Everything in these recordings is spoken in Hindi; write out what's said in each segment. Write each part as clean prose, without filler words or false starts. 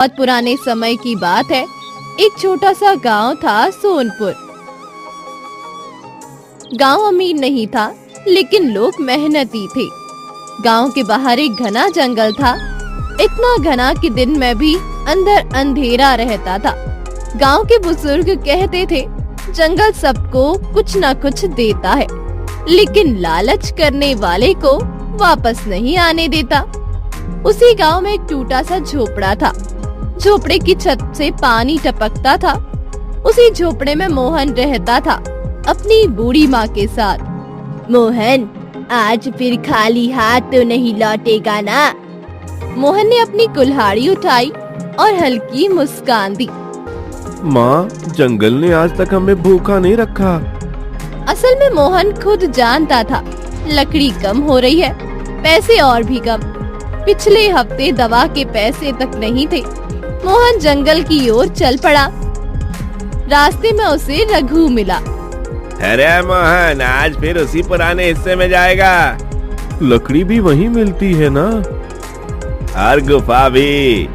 बहुत पुराने समय की बात है। एक छोटा सा गांव था, सोनपुर। गांव अमीर नहीं था, लेकिन लोग मेहनती थे। गांव के बाहर एक घना जंगल था, इतना घना कि दिन में भी अंदर अंधेरा रहता था। गांव के बुजुर्ग कहते थे, जंगल सबको कुछ न कुछ देता है, लेकिन लालच करने वाले को वापस नहीं आने देता। उसी गांव में एक टूटा सा झोपड़ा था। झोपड़े की छत से पानी टपकता था। उसी झोपड़े में मोहन रहता था, अपनी बूढ़ी माँ के साथ। मोहन, आज फिर खाली हाथ तो नहीं लौटेगा ना? मोहन ने अपनी कुल्हाड़ी उठाई और हल्की मुस्कान दी। माँ, जंगल ने आज तक हमें भूखा नहीं रखा। असल में मोहन खुद जानता था, लकड़ी कम हो रही है, पैसे और भी कम। पिछले हफ्ते दवा के पैसे तक नहीं थे। मोहन जंगल की ओर चल पड़ा। रास्ते में उसे रघु मिला। अरे मोहन, आज फिर उसी पुराने हिस्से में जाएगा? लकड़ी भी वहीं मिलती है ना, और गुफा भी।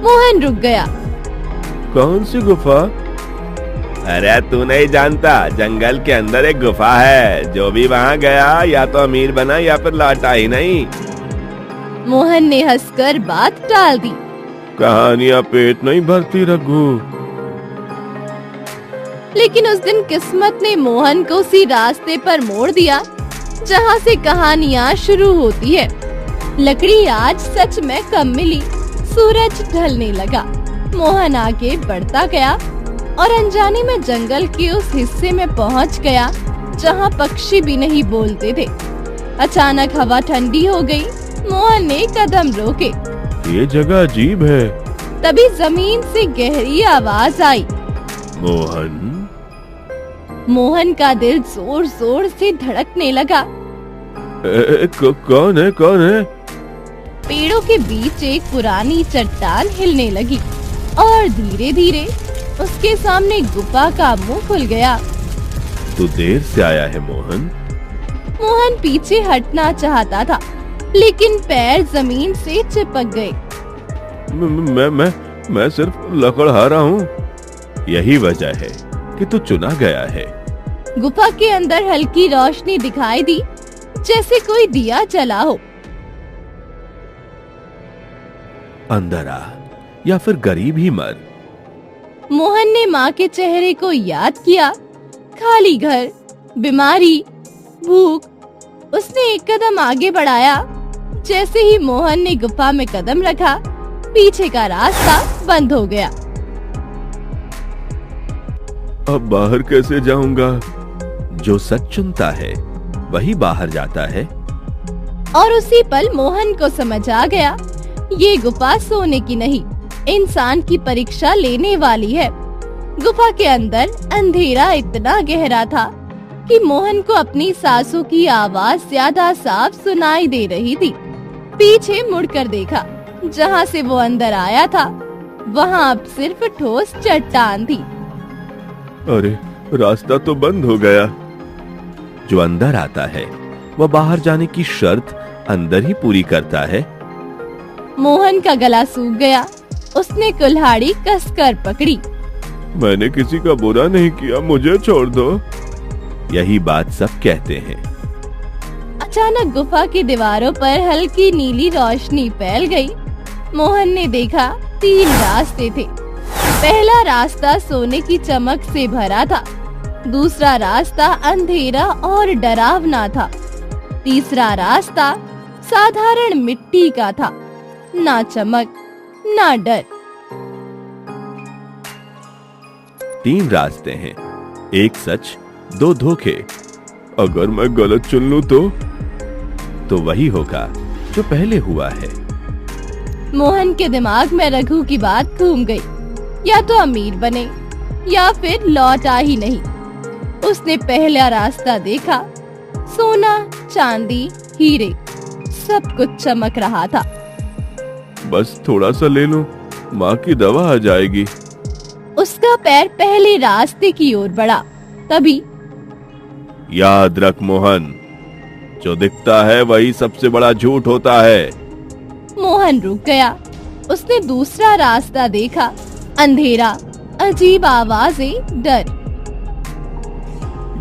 मोहन रुक गया। कौन सी गुफा? अरे तू नहीं जानता, जंगल के अंदर एक गुफा है। जो भी वहाँ गया या तो अमीर बना या फिर लौटा ही नहीं। मोहन ने हंसकर बात टाल दी। कहानियाँ पेट नहीं भरती रघु। लेकिन उस दिन किस्मत ने मोहन को उसी रास्ते पर मोड़ दिया जहाँ से कहानियाँ शुरू होती है। लकड़ी आज सच में कम मिली। सूरज ढलने लगा। मोहन आगे बढ़ता गया और अनजाने में जंगल के उस हिस्से में पहुँच गया जहाँ पक्षी भी नहीं बोलते थे। अचानक हवा ठंडी हो गई। मोहन ने कदम रोके। ये जगह अजीब है। तभी जमीन से गहरी आवाज आई। मोहन। मोहन का दिल जोर जोर से धड़कने लगा। कौन है, कौन है? पेड़ों के बीच एक पुरानी चट्टान हिलने लगी और धीरे धीरे उसके सामने गुफा का मुंह खुल गया। तू देर से आया है मोहन। मोहन पीछे हटना चाहता था, लेकिन पैर जमीन से चिपक गए। मैं सिर्फ लकड़हारा हूँ। यही वजह है कि तू चुना गया है। गुफा के अंदर हल्की रोशनी दिखाई दी, जैसे कोई दिया जला हो। अंदर आ या फिर गरीब ही मर। मोहन ने माँ के चेहरे को याद किया। खाली घर, बीमारी, भूख। उसने एक कदम आगे बढ़ाया। जैसे ही मोहन ने गुफा में कदम रखा, पीछे का रास्ता बंद हो गया। अब बाहर कैसे जाऊंगा? जो सच चुनता है वही बाहर जाता है। और उसी पल मोहन को समझ आ गया, ये गुफा सोने की नहीं, इंसान की परीक्षा लेने वाली है। गुफा के अंदर अंधेरा इतना गहरा था कि मोहन को अपनी सांसों की आवाज ज्यादा साफ सुनाई दे रही थी। पीछे मुड़कर देखा, जहाँ से वो अंदर आया था वहाँ अब सिर्फ ठोस चट्टान थी। अरे, रास्ता तो बंद हो गया। जो अंदर आता है वह बाहर जाने की शर्त अंदर ही पूरी करता है। मोहन का गला सूख गया। उसने कुल्हाड़ी कसकर पकड़ी। मैंने किसी का बुरा नहीं किया, मुझे छोड़ दो। यही बात सब कहते हैं। अचानक गुफा की दीवारों पर हल्की नीली रोशनी फैल गई। मोहन ने देखा, 3 रास्ते थे। पहला रास्ता सोने की चमक से भरा था। दूसरा रास्ता अंधेरा और डरावना था। तीसरा रास्ता साधारण मिट्टी का था, ना चमक ना डर। 3 रास्ते हैं, एक सच, 2 धोखे। अगर मैं गलत चुन लूं तो वही होगा जो पहले हुआ है। मोहन के दिमाग में रघु की बात घूम गई। या तो अमीर बने या फिर लौटा ही नहीं। उसने पहला रास्ता देखा। सोना, चांदी, हीरे, सब कुछ चमक रहा था। बस थोड़ा सा ले लूं, माँ की दवा आ जाएगी। उसका पैर पहले रास्ते की ओर बढ़ा। तभी याद रख मोहन, जो दिखता है वही सबसे बड़ा झूठ होता है। मोहन रुक गया। उसने दूसरा रास्ता देखा। अंधेरा, अजीब आवाजें, डर।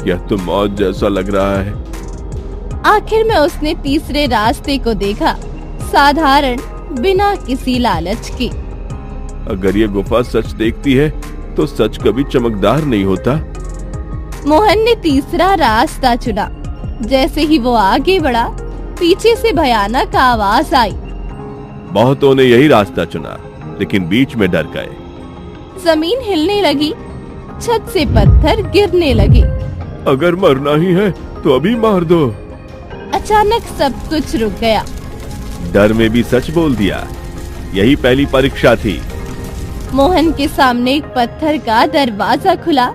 यह तो मौत जैसा लग रहा है। आखिर में उसने तीसरे रास्ते को देखा, साधारण, बिना किसी लालच के। अगर ये गुफा सच देखती है तो सच कभी चमकदार नहीं होता। मोहन ने तीसरा रास्ता चुना। जैसे ही वो आगे बढ़ा, पीछे से भयानक आवाज आई। बहुतों ने यही रास्ता चुना, लेकिन बीच में डर गए। जमीन हिलने लगी, छत से पत्थर गिरने लगे। अगर मरना ही है तो अभी मार दो। अचानक सब कुछ रुक गया। डर में भी सच बोल दिया। यही पहली परीक्षा थी। मोहन के सामने एक पत्थर का दरवाजा खुला।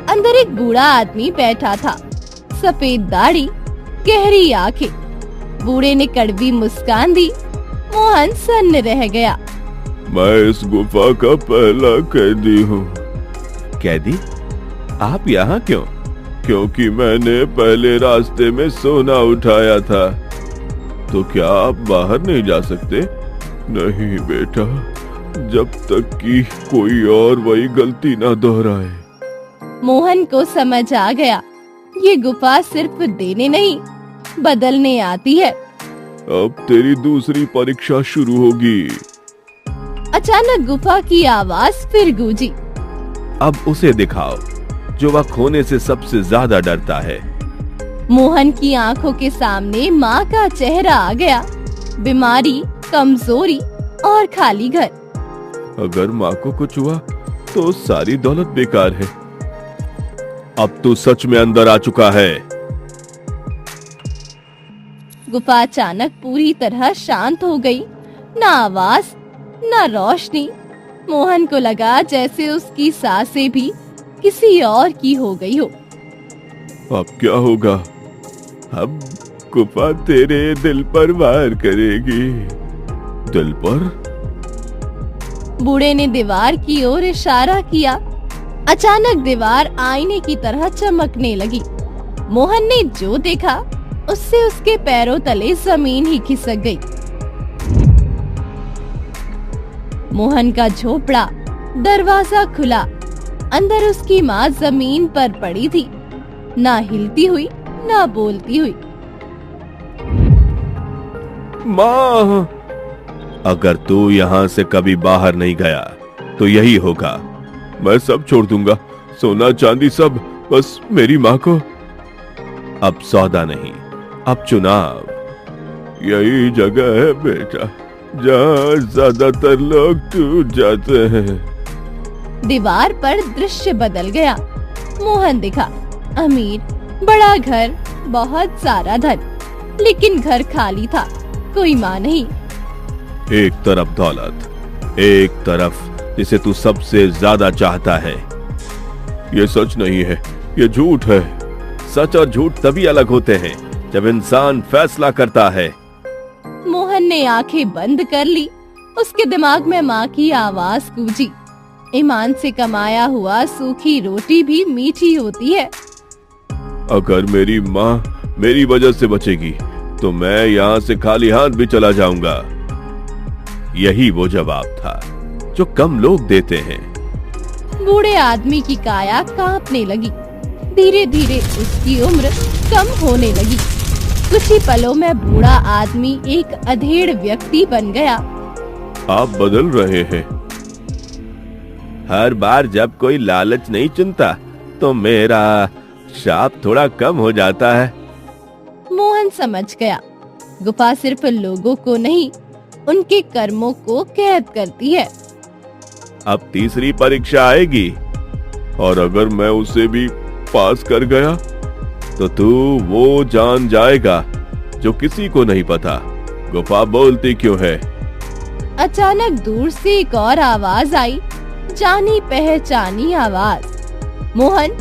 अंदर एक बूढ़ा आदमी बैठा था, सफेद दाढ़ी, गहरी आंखें। बूढ़े ने कड़वी मुस्कान दी। मोहन सन्न रह गया। मैं इस गुफा का पहला कैदी हूँ। कैदी? आप यहाँ क्यों? क्योंकि मैंने पहले रास्ते में सोना उठाया था। तो क्या आप बाहर नहीं जा सकते? नहीं बेटा, जब तक कि कोई और वही गलती ना दोहराए। मोहन को समझ आ गया, ये गुफा सिर्फ देने नहीं, बदलने आती है। अब तेरी दूसरी परीक्षा शुरू होगी। अचानक गुफा की आवाज फिर गूंजी। अब उसे दिखाओ जो वह खोने से सबसे ज्यादा डरता है। मोहन की आंखों के सामने माँ का चेहरा आ गया। बीमारी, कमजोरी और खाली घर। अगर माँ को कुछ हुआ तो सारी दौलत बेकार है। अब तू सच में अंदर आ चुका है। गुफा अचानक पूरी तरह शांत हो गई। ना आवाज, ना रोशनी। मोहन को लगा जैसे उसकी सांसें भी किसी और की हो गई हो। अब क्या होगा? अब गुफा तेरे दिल पर वार करेगी। दिल पर? बूढ़े ने दीवार की ओर इशारा किया। अचानक दीवार आईने की तरह चमकने लगी। मोहन ने जो देखा उससे उसके पैरों तले जमीन ही खिसक गई। मोहन का झोपड़ा, दरवाजा खुला। अंदर उसकी माँ जमीन पर पड़ी थी, ना हिलती हुई, ना बोलती हुई। माँ! अगर तू यहाँ से कभी बाहर नहीं गया तो यही होगा। मैं सब छोड़ दूंगा, सोना चांदी सब, बस मेरी माँ को। अब सौदा नहीं, अब चुनाव। यही जगह है बेटा जहाँ ज्यादातर लोग टूट जाते हैं। दीवार पर दृश्य बदल गया। मोहन दिखा, अमीर, बड़ा घर, बहुत सारा धन। लेकिन घर खाली था, कोई माँ नहीं। एक तरफ दौलत, एक तरफ जिसे तू सबसे ज्यादा चाहता है। ये सच नहीं है, ये झूठ है। सच और झूठ तभी अलग होते हैं जब इंसान फैसला करता है। मोहन ने आंखें बंद कर ली। उसके दिमाग में माँ की आवाज गूंजी। ईमान से कमाया हुआ सूखी रोटी भी मीठी होती है। अगर मेरी माँ मेरी वजह से बचेगी तो मैं यहाँ से खाली हाथ भी चला जाऊंगा। यही वो जवाब था जो कम लोग देते हैं। बूढ़े आदमी की काया कांपने लगी। धीरे धीरे उसकी उम्र कम होने लगी। कुछ ही पलों में बूढ़ा आदमी एक अधेड़ व्यक्ति बन गया। आप बदल रहे हैं। हर बार जब कोई लालच नहीं चुनता तो मेरा शाप थोड़ा कम हो जाता है। मोहन समझ गया, गुफा सिर्फ लोगों को नहीं, उनके कर्मों को कैद करती है। अब तीसरी परीक्षा आएगी और अगर मैं उसे भी पास कर गया तो तू वो जान जाएगा जो किसी को नहीं पता। गुफा बोलती क्यों है? अचानक दूर से एक और आवाज आई, जानी पहचानी आवाज। मोहन,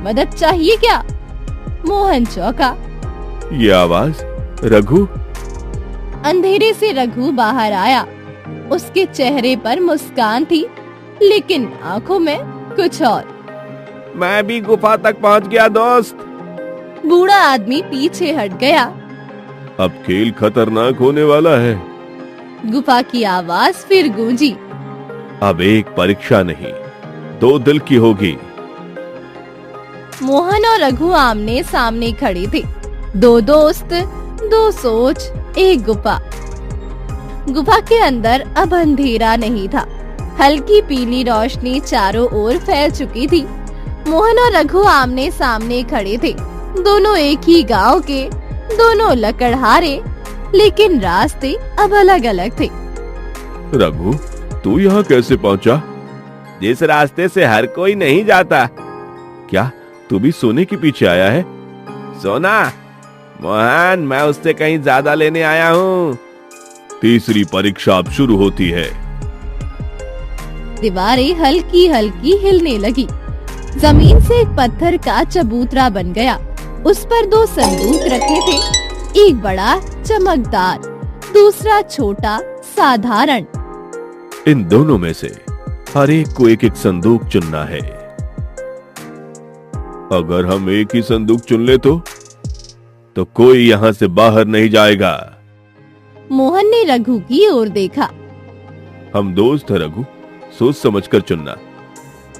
मदद चाहिए क्या? मोहन चौंका। ये आवाज रघु? अंधेरे से रघु बाहर आया। उसके चेहरे पर मुस्कान थी, लेकिन आंखों में कुछ और। मैं भी गुफा तक पहुंच गया दोस्त। बूढ़ा आदमी पीछे हट गया। अब खेल खतरनाक होने वाला है। गुफा की आवाज फिर गूंजी। अब एक परीक्षा नहीं, 2 दिल की होगी। मोहन और रघु आमने सामने खड़े थे। 2 दोस्त, 2 सोच, एक गुफा। गुफा के अंदर अब अंधेरा नहीं था। हल्की पीली रोशनी चारों ओर फैल चुकी थी। मोहन और रघु आमने सामने खड़े थे। दोनों एक ही गांव के, दोनों लकड़हारे, लेकिन रास्ते अब अलग अलग थे। रघु, तू यहाँ कैसे पहुँचा? जिस रास्ते से हर कोई नहीं जाता। क्या तू भी सोने के पीछे आया है? सोना? मोहन, मैं उससे कहीं ज्यादा लेने आया हूँ। तीसरी परीक्षा अब शुरू होती है। दीवारें हल्की हल्की हिलने लगी। जमीन से एक पत्थर का चबूतरा बन गया। उस पर 2 संदूक रखे थे, एक बड़ा चमकदार, दूसरा छोटा साधारण। इन दोनों में से हर एक को एक एक संदूक चुनना है। अगर हम एक ही संदूक चुन ले तो कोई यहाँ से बाहर नहीं जाएगा। मोहन ने रघु की ओर देखा। हम दोस्त हैं रघु, सोच समझकर चुनना।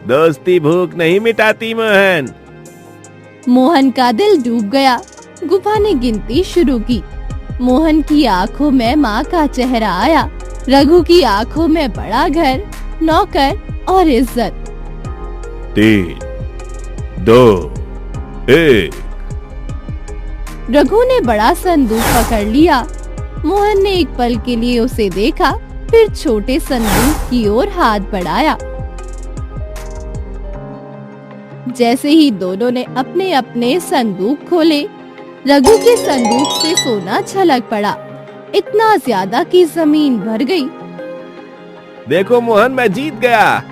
दोस्ती भूख नहीं मिटाती मोहन। मोहन का दिल डूब गया। गुफा ने गिनती शुरू की। मोहन की आंखों में माँ का चेहरा आया। रघु की आंखों में बड़ा घर, नौकर और इज्जत। 3, 2, 1। रघु ने बड़ा संदूक पकड़ लिया। मोहन ने एक पल के लिए उसे देखा, फिर छोटे संदूक की ओर हाथ बढ़ाया। जैसे ही दोनों ने अपने अपने संदूक खोले, रघु के संदूक से सोना छलक पड़ा, इतना ज्यादा कि जमीन भर गई। देखो मोहन, मैं जीत गया।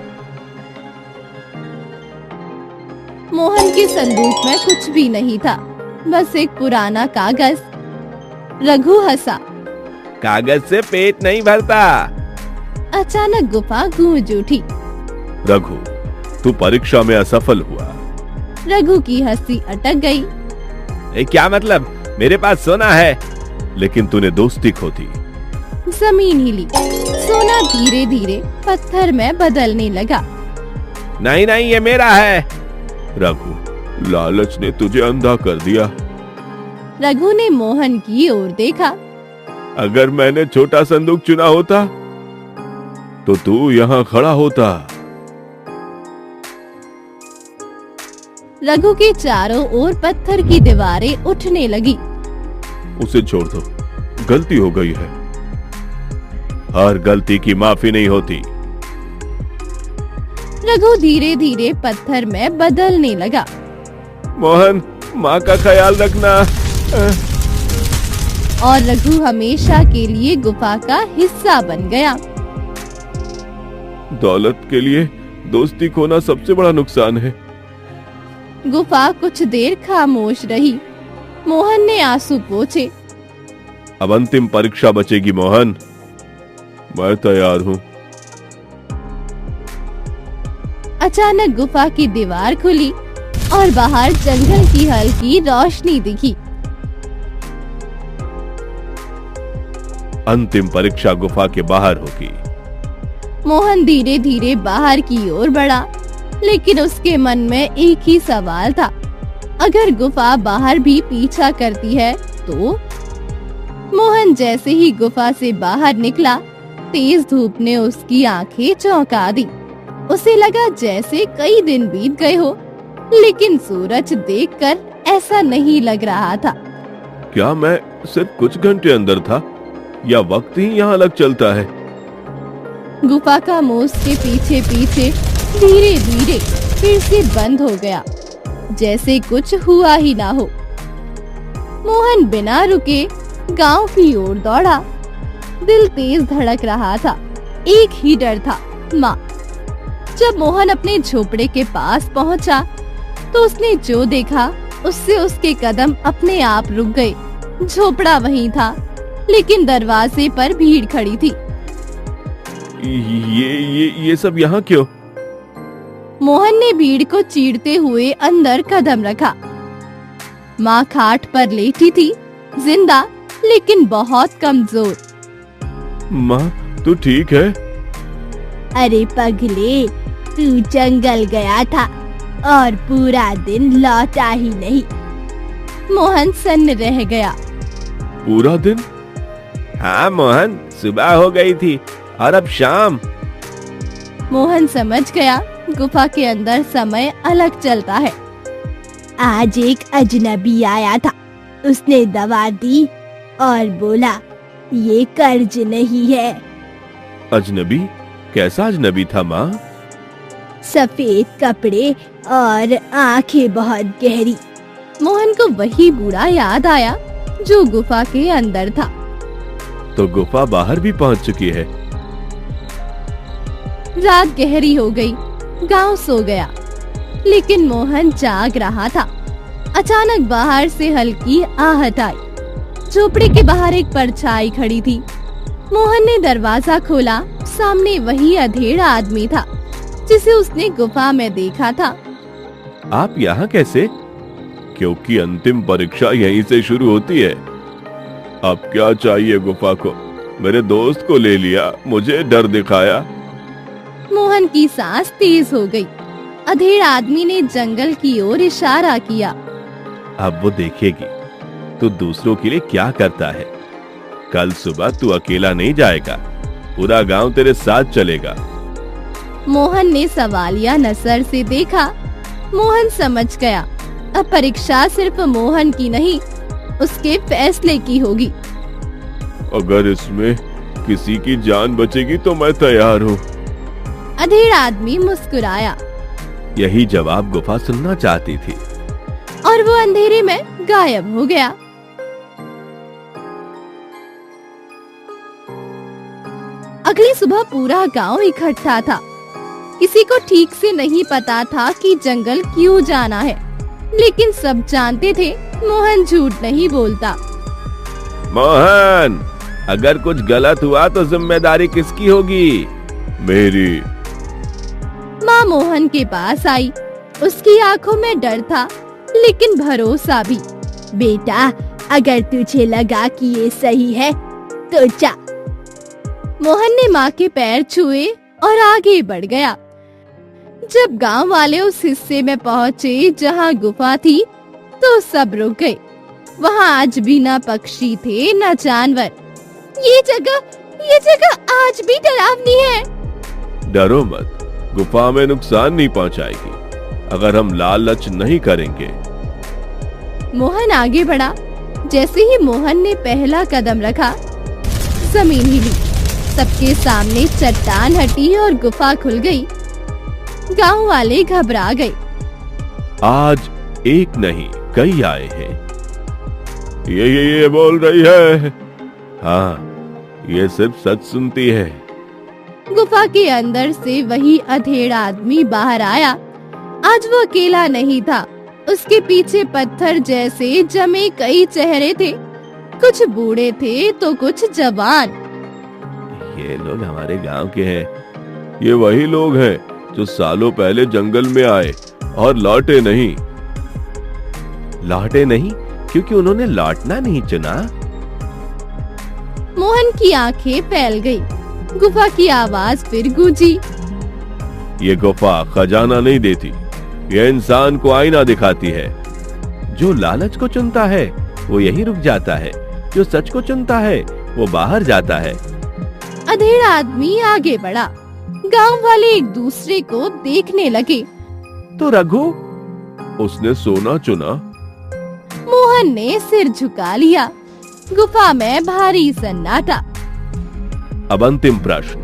मोहन के संदूक में कुछ भी नहीं था, बस एक पुराना कागज। रघु हंसा। कागज से पेट नहीं भरता। अचानक गुफा गूंज उठी। रघु, तू परीक्षा में असफल हुआ। रघु की हंसी अटक गई। क्या मतलब? मेरे पास सोना है, लेकिन तूने दोस्ती खो दी। जमीन हिली। सोना धीरे धीरे पत्थर में बदलने लगा। नहीं नहीं, ये मेरा है। रघु, लालच ने तुझे अंधा कर दिया। रघु ने मोहन की ओर देखा। अगर मैंने छोटा संदूक चुना होता तो तू यहाँ खड़ा होता। रघु के चारों ओर पत्थर की दीवारें उठने लगी। उसे छोड़ दो, गलती हो गई है। हर गलती की माफी नहीं होती। रघु धीरे धीरे पत्थर में बदलने लगा। मोहन, माँ का ख्याल रखना। और रघु हमेशा के लिए गुफा का हिस्सा बन गया। दौलत के लिए दोस्ती खोना सबसे बड़ा नुकसान है। गुफा कुछ देर खामोश रही। मोहन ने आंसू पोंछे। अब अंतिम परीक्षा बचेगी मोहन। मैं तैयार हूँ। अचानक गुफा की दीवार खुली और बाहर जंगल की हल्की रोशनी दिखी। अंतिम परीक्षा गुफा के बाहर होगी। मोहन धीरे धीरे बाहर की ओर बढ़ा, लेकिन उसके मन में एक ही सवाल था। अगर गुफा बाहर भी पीछा करती है तो? मोहन जैसे ही गुफा से बाहर निकला, तेज धूप ने उसकी आंखें चौंका दी। उसे लगा जैसे कई दिन बीत गए हो, लेकिन सूरज देखकर ऐसा नहीं लग रहा था। क्या मैं सिर्फ कुछ घंटे अंदर था, या वक्त ही यहाँ अलग चलता है? गुफा का मुंह उसके पीछे पीछे धीरे धीरे फिर से बंद हो गया, जैसे कुछ हुआ ही ना हो। मोहन बिना रुके गांव की ओर दौड़ा। दिल तेज धड़क रहा था। एक ही डर था, माँ। जब मोहन अपने झोपड़े के पास पहुंचा, तो उसने जो देखा उससे उसके कदम अपने आप रुक गए। झोपड़ा वहीं था, लेकिन दरवाजे पर भीड़ खड़ी थी। ये सब यहाँ क्यों? मोहन ने भीड़ को चीरते हुए अंदर कदम रखा। माँ खाट पर लेटी थी, जिंदा लेकिन बहुत कमजोर। माँ तू ठीक है? अरे पगले, तू जंगल गया था और पूरा दिन लौटा ही नहीं। मोहन सन्न रह गया। पूरा दिन? हाँ मोहन, सुबह हो गई थी और अब शाम। मोहन समझ गया गुफा के अंदर समय अलग चलता है। आज एक अजनबी आया था, उसने दवा दी और बोला ये कर्ज नहीं है। अजनबी? कैसा अजनबी था माँ? सफेद कपड़े और आंखें बहुत गहरी। मोहन को वही बूढ़ा याद आया जो गुफा के अंदर था। तो गुफा बाहर भी पहुँच चुकी है। रात गहरी हो गई, गांव सो गया, लेकिन मोहन जाग रहा था। अचानक बाहर से हल्की आहट आई। झोपड़ी के बाहर एक परछाई खड़ी थी। मोहन ने दरवाजा खोला। सामने वही अधेड़ा आदमी था जिसे उसने गुफा में देखा था। आप यहाँ कैसे? क्योंकि अंतिम परीक्षा यहीं से शुरू होती है। अब क्या चाहिए गुफा को? मेरे दोस्त को ले लिया, मुझे डर दिखाया। मोहन की सांस तेज हो गई। अधेड़ आदमी ने जंगल की ओर इशारा किया। अब वो देखेगी तू दूसरों के लिए क्या करता है। कल सुबह तू अकेला नहीं जाएगा, पूरा गांव तेरे साथ चलेगा। मोहन ने सवालिया नजर से देखा। मोहन समझ गया अब परीक्षा सिर्फ मोहन की नहीं, उसके फैसले की होगी। अगर इसमें किसी की जान बचेगी तो मैं तैयार हूँ। अधेड़ आदमी मुस्कुराया। यही जवाब गुफा सुनना चाहती थी। और वो अंधेरे में गायब हो गया। अगली सुबह पूरा गांव इकट्ठा था। किसी को ठीक से नहीं पता था कि जंगल क्यों जाना है, लेकिन सब जानते थे मोहन झूठ नहीं बोलता। मोहन, अगर कुछ गलत हुआ तो जिम्मेदारी किसकी होगी? मेरी। माँ मोहन के पास आई। उसकी आंखों में डर था, लेकिन भरोसा भी। बेटा, अगर तुझे लगा कि ये सही है तो जा। मोहन ने माँ के पैर छुए और आगे बढ़ गया। जब गांव वाले उस हिस्से में पहुँचे जहाँ गुफा थी, तो सब रुक गए। वहाँ आज भी न पक्षी थे न जानवर। ये जगह आज भी डरावनी है। डरो मत, गुफा में नुकसान नहीं पहुँचाएगी अगर हम लालच नहीं करेंगे। मोहन आगे बढ़ा। जैसे ही मोहन ने पहला कदम रखा, जमीन हिली। सबके सामने चट्टान हटी और गुफा खुल गई। गांव वाले घबरा गए। आज एक नहीं कई आए हैं। ये बोल रही है। हाँ, ये सिर्फ सच सुनती है। गुफा के अंदर से वही अधेड़ आदमी बाहर आया। आज वो अकेला नहीं था। उसके पीछे पत्थर जैसे जमे कई चेहरे थे। कुछ बूढ़े थे तो कुछ जवान। ये लोग हमारे गांव के हैं। ये वही लोग हैं जो सालों पहले जंगल में आए और लौटे नहीं। लौटे नहीं क्योंकि उन्होंने लौटना नहीं चुना। मोहन की आंखें फैल गई। गुफा की आवाज फिर गूंजी। ये गुफा खजाना नहीं देती, ये इंसान को आईना दिखाती है। जो लालच को चुनता है वो यही रुक जाता है, जो सच को चुनता है वो बाहर जाता है। अधेड़ आदमी आगे बढ़ा। गांव वाले एक दूसरे को देखने लगे। तो रघु, उसने सोना चुना। मोहन ने सिर झुका लिया। गुफा में भारी सन्नाटा। अब अंतिम प्रश्न,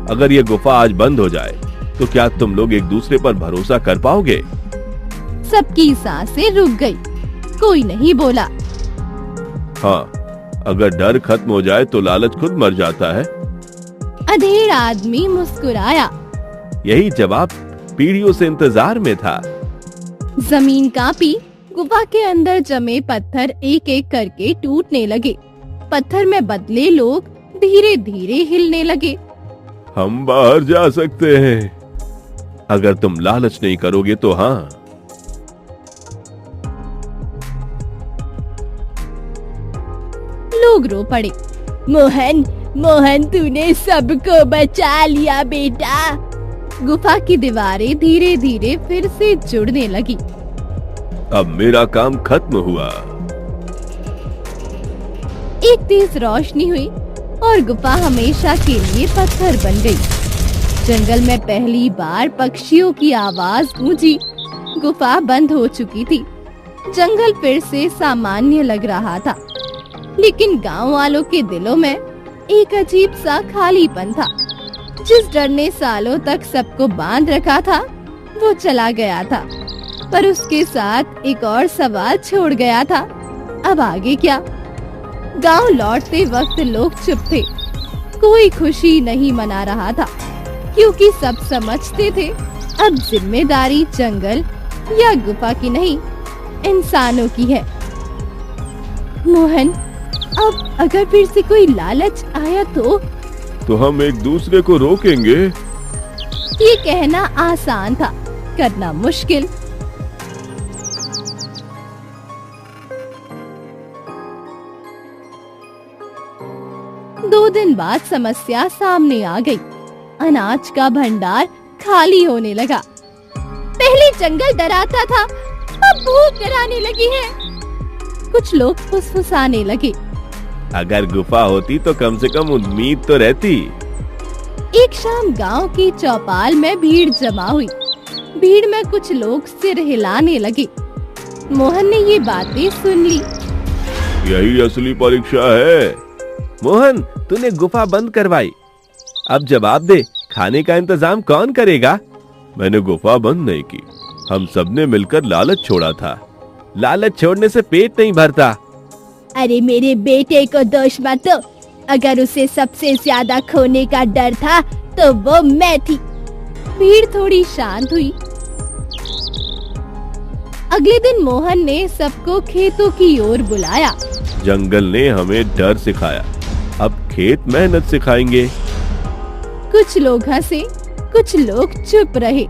अगर ये गुफा आज बंद हो जाए तो क्या तुम लोग एक दूसरे पर भरोसा कर पाओगे? सबकी सांसें रुक गई। कोई नहीं बोला। हाँ, अगर डर खत्म हो जाए तो लालच खुद मर जाता है। अधेड़ आदमी मुस्कुराया। यही जवाब पीढ़ियों से इंतजार में था। जमीन कांपी। गुफा के अंदर जमे पत्थर एक एक करके टूटने लगे। पत्थर में बदले लोग धीरे धीरे हिलने लगे। हम बाहर जा सकते हैं अगर तुम लालच नहीं करोगे तो। हाँ, लोग रो पड़े। मोहन, मोहन, तूने सबको बचा लिया बेटा। गुफा की दीवारें धीरे धीरे फिर से जुड़ने लगी। अब मेरा काम खत्म हुआ। एक तेज रोशनी हुई और गुफा हमेशा के लिए पत्थर बन गई। जंगल में पहली बार पक्षियों की आवाज गूंजी। गुफा बंद हो चुकी थी। जंगल फिर से सामान्य लग रहा था, लेकिन गांव वालों के दिलों में एक अजीब सा खालीपन था। जिस डर ने सालों तक सबको बांध रखा था, वो चला गया था, पर उसके साथ एक और सवाल छोड़ गया था। अब आगे क्या? गांव लौटते वक्त लोग चुप थे। कोई खुशी नहीं मना रहा था, क्योंकि सब समझते थे अब जिम्मेदारी जंगल या गुफा की नहीं, इंसानों की है। मोहन, अब अगर फिर से कोई लालच आया तो हम एक दूसरे को रोकेंगे। ये कहना आसान था, करना मुश्किल। दो दिन बाद समस्या सामने आ गई। अनाज का भंडार खाली होने लगा। पहले जंगल डराता था, अब भूख डराने लगी है। कुछ लोग फुसफुसाने लगे। अगर गुफा होती तो कम से कम उम्मीद तो रहती। एक शाम गांव की चौपाल में भीड़ जमा हुई। भीड़ में कुछ लोग सिर हिलाने लगे। मोहन ने ये बातें सुन ली। यही असली परीक्षा है। मोहन, तूने गुफा बंद करवाई, अब जवाब दे, खाने का इंतजाम कौन करेगा? मैंने गुफा बंद नहीं की, हम सबने मिलकर लालच छोड़ा था। लालच छोड़ने से पेट नहीं भरता। अरे मेरे बेटे को दोष मत दो। अगर उसे सबसे ज्यादा खोने का डर था तो वो मैं थी। भीड़ थोड़ी शांत हुई। अगले दिन मोहन ने सबको खेतों की ओर बुलाया। जंगल ने हमें डर सिखाया, अब खेत मेहनत सिखाएंगे। कुछ लोग हंसे, कुछ लोग चुप रहे।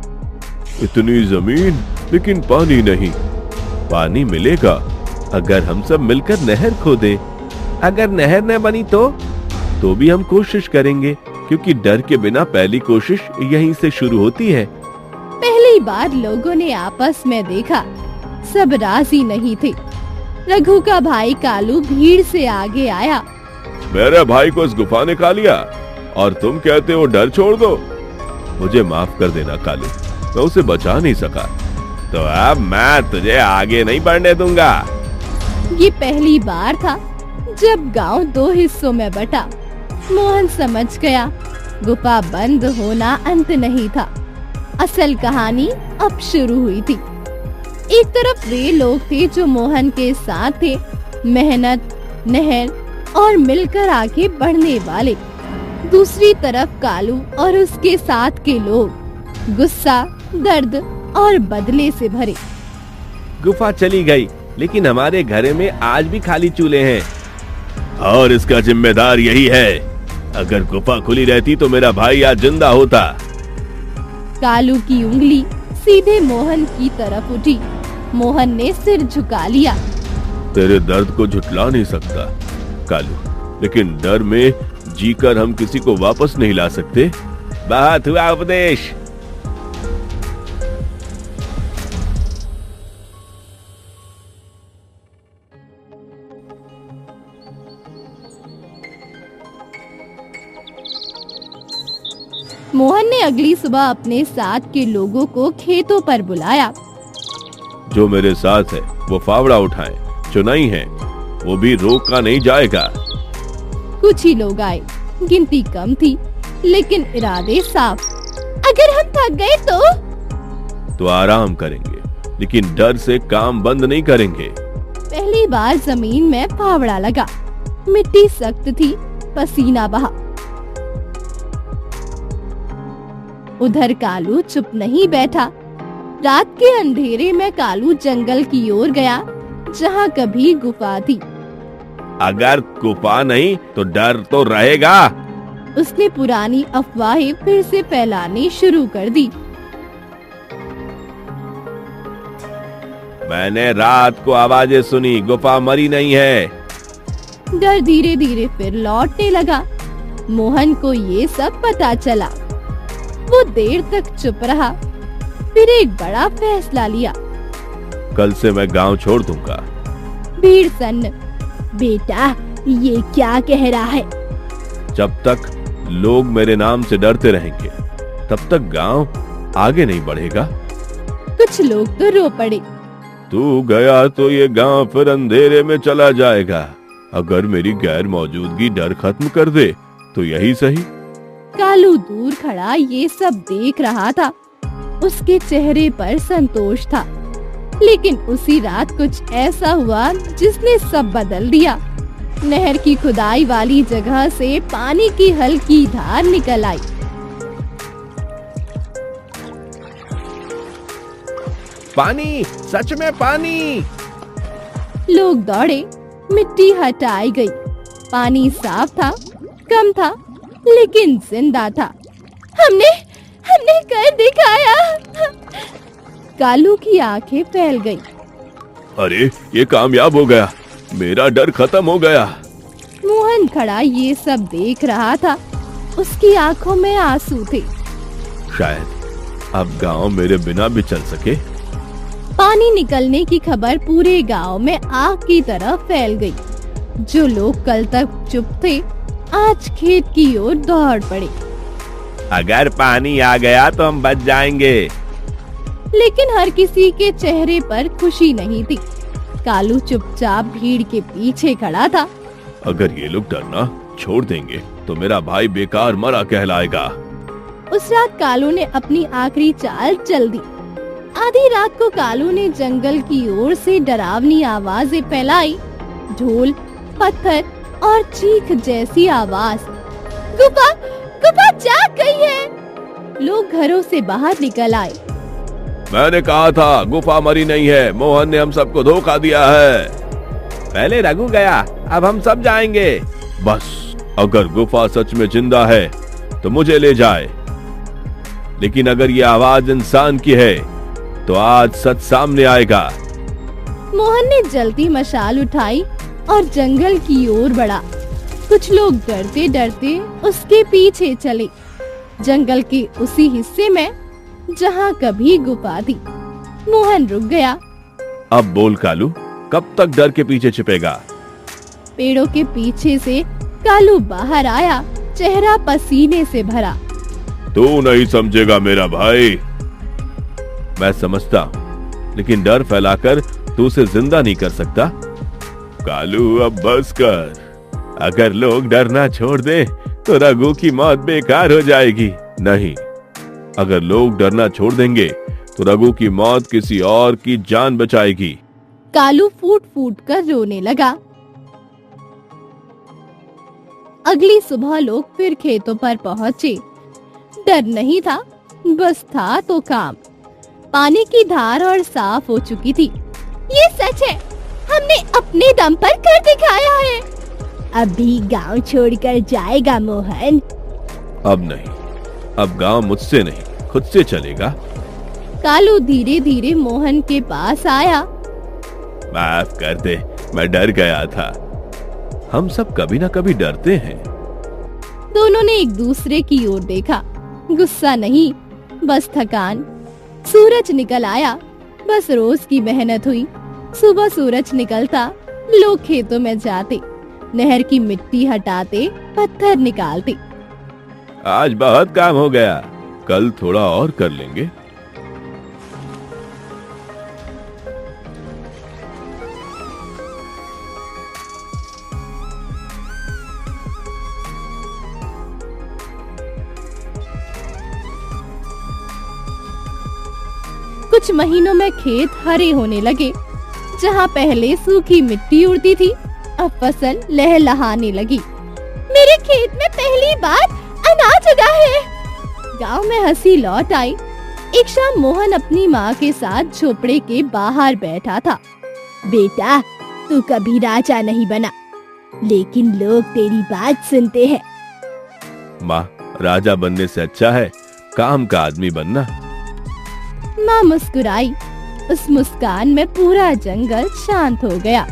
इतनी जमीन लेकिन पानी नहीं। पानी मिलेगा अगर हम सब मिलकर नहर खोदें। अगर नहर न बनी तो भी हम कोशिश करेंगे, क्योंकि डर के बिना पहली कोशिश यहीं से शुरू होती है। पहली बार लोगों ने आपस में देखा, सब राजी नहीं थे। रघु का भाई कालू भीड़ से आगे आया। मेरे भाई को इस गुफा ने खा लिया और तुम कहते हो डर छोड़ दो। मुझे माफ कर देना कालू, मैं उसे बचा नहीं सका, तो अब मैं तुझे आगे नहीं बढ़ने दूंगा। ये पहली बार था जब गांव दो हिस्सों में बटा। मोहन समझ गया, गुफा बंद होना अंत नहीं था, असल कहानी अब शुरू हुई थी। एक तरफ वे लोग थे जो मोहन के साथ थे, मेहनत, नहर और मिलकर आगे बढ़ने वाले। दूसरी तरफ कालू और उसके साथ के लोग, गुस्सा, दर्द और बदले से भरे। गुफा चली गई, लेकिन हमारे घर में आज भी खाली चूल्हे हैं, और इसका जिम्मेदार यही है। अगर गुफा खुली रहती तो मेरा भाई आज जिंदा होता। कालू की उंगली सीधे मोहन की तरफ उठी। मोहन ने सिर झुका लिया। तेरे दर्द को झुठला नहीं सकता कालू, लेकिन डर में जीकर हम किसी को वापस नहीं ला सकते। बहुत हुआ उपदेश। मोहन ने अगली सुबह अपने साथ के लोगों को खेतों पर बुलाया। जो मेरे साथ है वो फावड़ा उठाए, चुनाई है, वो भी रोका नहीं जाएगा। कुछ ही लोग आए, गिनती कम थी, लेकिन इरादे साफ। अगर हम थक गए तो आराम करेंगे, लेकिन डर से काम बंद नहीं करेंगे। पहली बार जमीन में फावड़ा लगा। मिट्टी सख्त थी, पसीना बहा। उधर कालू चुप नहीं बैठा। रात के अंधेरे में कालू जंगल की ओर गया, जहाँ कभी गुफा थी। अगर गुफा नहीं तो डर तो रहेगा। उसने पुरानी अफवाहें फिर से फैलानी शुरू कर दी। मैंने रात को आवाजें सुनी, गुफा मरी नहीं है। डर धीरे धीरे फिर लौटने लगा। मोहन को ये सब पता चला। वो देर तक चुप रहा, फिर एक बड़ा फैसला लिया। कल से मैं गांव छोड़ दूंगा। भीड़ सन्न, बेटा ये क्या कह रहा है? जब तक लोग मेरे नाम से डरते रहेंगे तब तक गांव आगे नहीं बढ़ेगा। कुछ लोग तो रो पड़े। तू गया तो ये गांव फिर अंधेरे में चला जाएगा। अगर मेरी गैर मौजूदगी डर खत्म कर दे तो यही सही। कालू दूर खड़ा ये सब देख रहा था। उसके चेहरे पर संतोष था, लेकिन उसी रात कुछ ऐसा हुआ जिसने सब बदल दिया। नहर की खुदाई वाली जगह से पानी की हल्की धार निकल आई। पानी, सच में पानी। लोग दौड़े, मिट्टी हटाई गई। पानी साफ था, कम था, लेकिन जिंदा था। हमने कर दिखाया। कालू की आंखें फैल गई। अरे ये कामयाब हो गया, मेरा डर खत्म हो गया। मोहन खड़ा ये सब देख रहा था। उसकी आंखों में आंसू थे। शायद अब गांव मेरे बिना भी चल सके। पानी निकलने की खबर पूरे गांव में आग की तरह फैल गई। जो लोग कल तक चुप थे, आज खेत की ओर दौड़ पड़े। अगर पानी आ गया तो हम बच जाएंगे। लेकिन हर किसी के चेहरे पर खुशी नहीं थी। कालू चुपचाप भीड़ के पीछे खड़ा था। अगर ये लोग डरना छोड़ देंगे तो मेरा भाई बेकार मरा कहलाएगा। उस रात कालू ने अपनी आखिरी चाल चल दी। आधी रात को कालू ने जंगल की ओर से डरावनी आवाजें फैलाई। ढोल, पत्थर और चीख जैसी आवाज। गुफा जाग गई है। लोग घरों से बाहर निकल आए। मैंने कहा था गुफा मरी नहीं है, मोहन ने हम सबको धोखा दिया है। पहले रघु गया, अब हम सब जाएंगे। बस अगर गुफा सच में जिंदा है तो मुझे ले जाए, लेकिन अगर ये आवाज इंसान की है तो आज सच सामने आएगा। मोहन ने जल्दी मशाल उठाई और जंगल की ओर बढ़ा। कुछ लोग डरते डरते उसके पीछे चले। जंगल के उसी हिस्से में जहाँ कभी गुफा थी। मोहन रुक गया। अब बोल कालू, कब तक डर के पीछे छिपेगा? पेड़ों के पीछे से कालू बाहर आया, चेहरा पसीने से भरा। तू नहीं समझेगा मेरा भाई। मैं समझता हूँ, लेकिन डर फैलाकर तू उसे जिंदा नहीं कर सकता। कालू अब बस कर। अगर लोग डरना छोड़ दे तो रघु की मौत बेकार हो जाएगी। नहीं, अगर लोग डरना छोड़ देंगे तो रघु की मौत किसी और की जान बचाएगी। कालू फूट फूट कर रोने लगा। अगली सुबह लोग फिर खेतों पर पहुंचे। डर नहीं था, बस था तो काम। पानी की धार और साफ हो चुकी थी। ये सच है, हमने अपने दम पर कर दिखाया है। अभी गांव छोड़कर जाएगा मोहन? अब नहीं, अब गांव मुझसे नहीं खुद से चलेगा। कालू धीरे धीरे मोहन के पास आया। माफ कर दे, मैं डर गया था। हम सब कभी ना कभी डरते हैं। दोनों ने एक दूसरे की ओर देखा। गुस्सा नहीं, बस थकान। सूरज निकल आया, बस रोज की मेहनत हुई। सुबह सूरज निकलता, लोग खेतों में जाते, नहर की मिट्टी हटाते, पत्थर निकालते। आज बहुत काम हो गया, कल थोड़ा और कर लेंगे। कुछ महीनों में खेत हरे होने लगे। जहाँ पहले सूखी मिट्टी उड़ती थी, अब फसल लहलहाने लगी। मेरे खेत में पहली बार अनाज उगा है। गांव में हंसी लौट आई। एक शाम मोहन अपनी माँ के साथ झोपड़े के बाहर बैठा था। बेटा, तू कभी राजा नहीं बना, लेकिन लोग तेरी बात सुनते हैं। माँ, राजा बनने से अच्छा है काम का आदमी बनना। माँ मुस्कुराई। उस मुस्कान में पूरा जंगल शांत हो गया।